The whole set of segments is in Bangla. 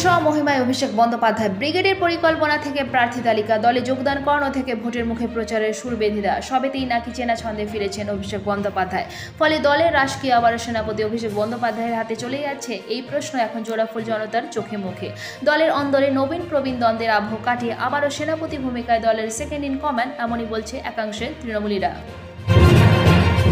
স্বমহিমায় অভিষেক বন্দ্যোপাধ্যায় ব্রিগেডের পরিকল্পনা থেকে প্রার্থী তালিকা, দলে যোগদান করানো থেকে ভোটের মুখে প্রচারের সুর বেঁধে দেওয়া, সবেতেই নাকি চেনা ছন্দে ফিরেছেন অভিষেক বন্দ্যোপাধ্যায়। ফলে দলের রাশ কি আবারও সেনাপতি অভিষেক বন্দ্যোপাধ্যায়ের হাতে চলে যাচ্ছে? এই প্রশ্ন এখন জোড়াফুল জনতার চোখে মুখে। দলের অন্দরে নবীন প্রবীণ দ্বন্দ্বের আবহ কাটিয়ে আবারও সেনাপতি ভূমিকায় দলের সেকেন্ড ইন কমান্ড, এমনই বলছে একাংশের তৃণমূলীরা।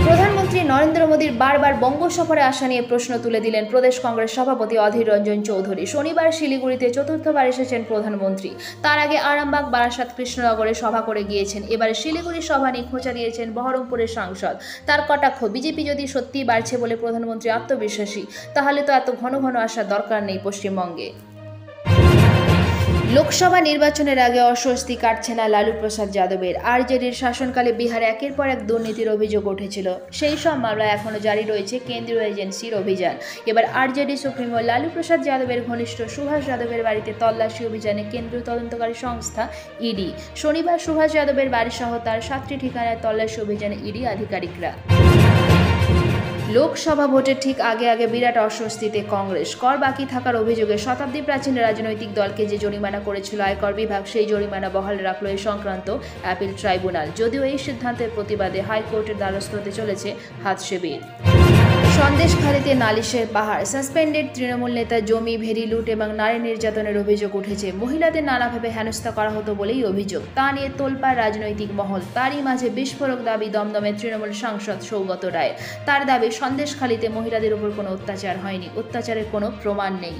প্রধানমন্ত্রী নরেন্দ্র মোদীর বারবার বঙ্গ সফরে আসা নিয়ে প্রশ্ন তুলে দিলেন প্রদেশ কংগ্রেস সভাপতি অধীর রঞ্জন চৌধুরী। শনিবার শিলিগুড়িতে চতুর্থবার এসেছেন প্রধানমন্ত্রী। তার আগে আরামবাগ, বারাসাত, কৃষ্ণনগরে সভা করে গিয়েছেন। এবারে শিলিগুড়ির সভা নিয়ে খোঁচা দিয়েছেন বহরমপুরের সাংসদ। তার কটাক্ষ, বিজেপি যদি সত্যিই বাড়ছে বলে প্রধানমন্ত্রী আত্মবিশ্বাসী, তাহলে তো এত ঘন ঘন আসার দরকার নেই পশ্চিমবঙ্গে। লোকসভা নির্বাচনের আগে অস্বস্তি কাটছে না লালু প্রসাদ যাদবের। আরজেডির শাসনকালে বিহারে একের পর এক দুর্নীতির অভিযোগ উঠেছিল। সেই সব মামলা এখনও জারি রয়েছে কেন্দ্রীয় এজেন্সির অভিযান। এবার আরজেডি সুপ্রিমো লালু প্রসাদ যাদবের ঘনিষ্ঠ সুভাষ যাদবের বাড়িতে তল্লাশি অভিযানে কেন্দ্রীয় তদন্তকারী সংস্থা ইডি। শনিবার সুভাষ যাদবের বাড়িসহ তার 7টি ঠিকানায় তল্লাশি অভিযানে ইডি আধিকারিকরা। লোকসভা ভোটের ঠিক আগে আগে বিরাট অস্বস্তিতে কংগ্রেস। কর বাকি থাকার অভিযোগে শতাব্দী প্রাচীন রাজনৈতিক দলকে যে জরিমানা করেছিল আয়কর বিভাগ, সেই জরিমানা বহাল রাখল এই সংক্রান্ত অ্যাপিল ট্রাইব্যুনাল। যদিও এই সিদ্ধান্তের প্রতিবাদে হাইকোর্টের দ্বারস্থ হতে চলেছে হাত শিবির। সন্দেশখালীতে নালিশের পাহাড়, সাসপেন্ডেড তৃণমূল নেতা জমি, ভেরি লুট এবং নারী নির্যাতনের অভিযোগ উঠেছে। মহিলাদের নানাভাবে হেনস্থা করা হতো বলেই অভিযোগ। তা নিয়ে তোলপাড় রাজনৈতিক মহল। তারই মাঝে বিস্ফোরক দাবি দমদমের তৃণমূল সাংসদ সৌগত রায়ের। তার দাবি, সন্দেশখালীতে মহিলাদের উপর কোনো অত্যাচার হয়নি, অত্যাচারের কোনো প্রমাণ নেই।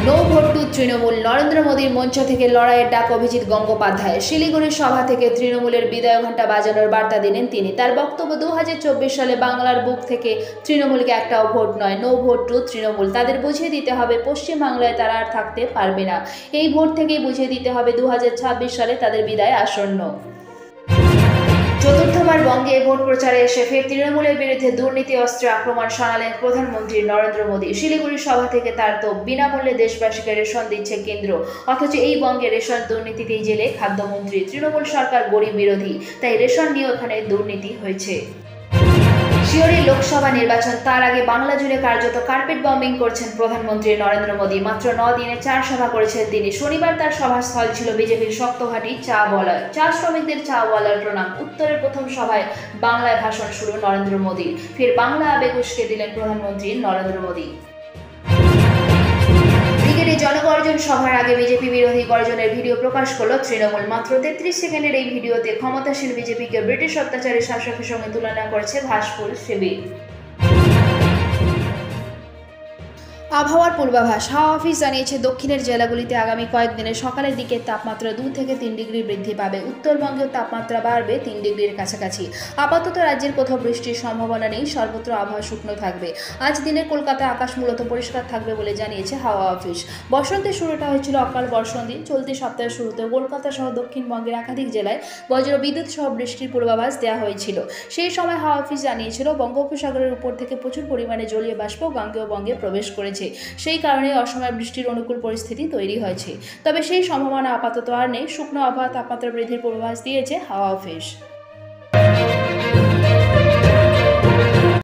No vote to Trinamool, Narendra মোদীর মঞ্চ থেকে লড়াইয়ের ডাক অভিজিৎ গঙ্গোপাধ্যায়। শিলিগুড়ির সভা থেকে তৃণমূলের বিদায় ঘণ্টা বাজানোর বার্তা দিলেন তিনি। তার বক্তব্য, 2024 সালে বাংলার বুক থেকে তৃণমূলকে একটাও ভোট নয়, নো ভোট টু তৃণমূল। তাদের বুঝিয়ে দিতে হবে পশ্চিমবাংলায় তারা আর থাকতে পারবে না। এই ভোট থেকেই বুঝিয়ে দিতে হবে 2026 সালে তাদের বিদায় আসন্ন। চতুর্থবার বঙ্গে ভোট প্রচারে এসে ফের তৃণমূলের বিরুদ্ধে দুর্নীতি অস্ত্রে আক্রমণ শানালেন প্রধানমন্ত্রী নরেন্দ্র মোদী। শিলিগুড়ির সভা থেকে তার তো বিনামূল্যে দেশবাসীকে রেশন দিচ্ছে কেন্দ্র, অথচ এই বঙ্গে রেশন দুর্নীতিতেই জেলে খাদ্যমন্ত্রী। তৃণমূল সরকার গরিব বিরোধী, তাই রেশন নিয়ে ওখানে দুর্নীতি হয়েছে। শিওরি লোকসভা নির্বাচন, তার আগে বাংলা জুড়ে কার্যত কার্পেট বম্বিং করছেন প্রধানমন্ত্রী নরেন্দ্র মোদী। মাত্র 9 দিনে 4 সভা করেছেন তিনি। শনিবার তার সভাস্থল ছিল বিজেপির শক্তঘাটি চা বলার। চা শ্রমিকদের চা বলার প্রণাম। উত্তরের প্রথম সভায় বাংলায় ভাষণ শুরু নরেন্দ্র মোদীর। ফের বাংলা আবেগ উস্কে দিলেন প্রধানমন্ত্রী নরেন্দ্র মোদী। ব্রিগেডে জনগর্জন সভার আগে বিজেপি বিরোধী গর্জনের ভিডিও প্রকাশ করল তৃণমূল। মাত্র 33 সেকেন্ডের এই ভিডিওতে ক্ষমতাসীন বিজেপিকে ব্রিটিশ অত্যাচারী শাসকের সঙ্গে তুলনা করেছে ভাসফুল শিবির। আবহাওয়ার পূর্বাভাস। হাওয়া অফিস জানিয়েছে, দক্ষিণের জেলাগুলিতে আগামী কয়েকদিনে সকালের দিকে তাপমাত্রা 2 থেকে 3 ডিগ্রি বৃদ্ধি পাবে। উত্তরবঙ্গেও তাপমাত্রা বাড়বে 3 ডিগ্রির কাছাকাছি। আপাতত রাজ্যের কোথাও বৃষ্টির সম্ভাবনা নেই, সর্বত্র আবহাওয়া শুকনো থাকবে। আজ দিনে কলকাতায় আকাশ মূলত পরিষ্কার থাকবে বলে জানিয়েছে হাওয়া অফিস। বসন্তের শুরুটা হয়েছিল অকাল বর্ষণ দিন। চলতি সপ্তাহের শুরুতে কলকাতা সহ দক্ষিণবঙ্গের একাধিক জেলায় বজ্রবিদ্যুৎ সহ বৃষ্টির পূর্বাভাস দেওয়া হয়েছিল। সেই সময় হাওয়া অফিস জানিয়েছিল, বঙ্গোপসাগরের উপর থেকে প্রচুর পরিমাণে জলীয় বাষ্প গাঙ্গেয় বঙ্গে প্রবেশ করেছে। সেই কারণে অসময়ে বৃষ্টির অনুকূল পরিস্থিতি তৈরি হয়েছে। তবে সেই সম্ভাবনা আপাতত আর নেই। শুকনো আবহাওয়া, তাপমাত্রা বৃদ্ধির পূর্বাভাস দিয়েছে হাওয়া অফিস।